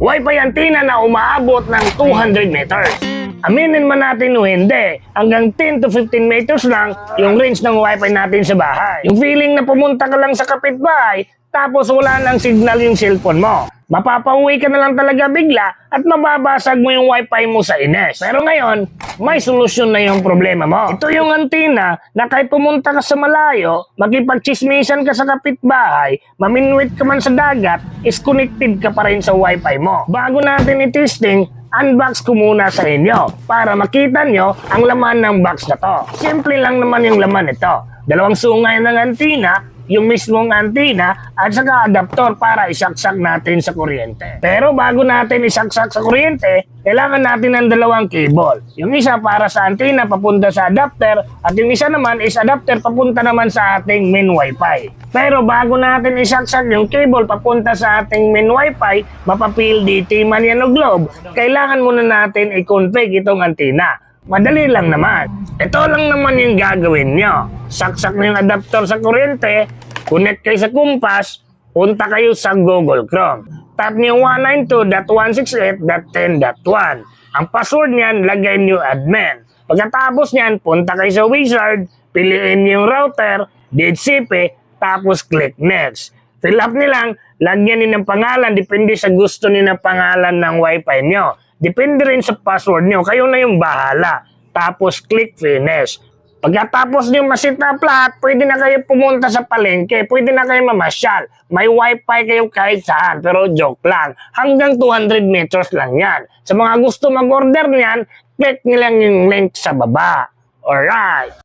Wi-Fi antenna na umaabot ng 200 meters. Aminin man natin o hindi, hanggang 10 to 15 meters lang yung range ng Wi-Fi natin sa bahay. Yung feeling na pumunta ka lang sa kapitbahay, tapos wala nang signal yung cellphone mo. Mapapauwi ka na lang talaga bigla at mababasag mo yung Wi-Fi mo sa ines. Pero ngayon, may solusyon na yung problema mo. Ito yung antenna na kahit pumunta ka sa malayo, magipagchismisan ka sa kapitbahay, maminwit ka man sa dagat, is connected ka pa rin sa Wi-Fi mo. Bago natin i-testing, unbox ko muna sa inyo para makita nyo ang laman ng box na to. Simple lang naman yung laman nito. Dalawang sungay ng antenna, yung mismong antenna at saka adapter para isaksak natin sa kuryente. Pero bago natin isaksak sa kuryente, kailangan natin ng dalawang cable. Yung isa para sa antenna papunta sa adapter at yung isa naman is adapter papunta naman sa ating main Wi-Fi. Pero bago natin isaksak yung cable papunta sa ating main Wi-Fi, mapa-PLDT man yan o globe, kailangan muna natin i-config itong antenna. Madali lang naman. Ito lang naman yung gagawin nyo. Saksak nyo yung adapter sa kuryente, connect kayo sa Compass, punta kayo sa Google Chrome. Tap nyo 192.168.10.1. Ang password niyan, lagay nyo admin. Pagkatapos niyan, punta kayo sa wizard, piliin nyo yung router, DHCP, tapos click next. Fill up nilang, lagyan nyo ng pangalan, depende sa gusto nyo ng pangalan ng Wi-Fi nyo. Depende rin sa password nyo, kayo na yung bahala. Tapos click finish. Pagkatapos nyo ma-set up lahat, pwede na kayo pumunta sa palengke, pwede na kayo mamasyal. May Wi-Fi kayo kahit saan, pero joke lang. Hanggang 200 meters lang yan. Sa mga gusto mag-order niyan, click nilang yung link sa baba. Alright.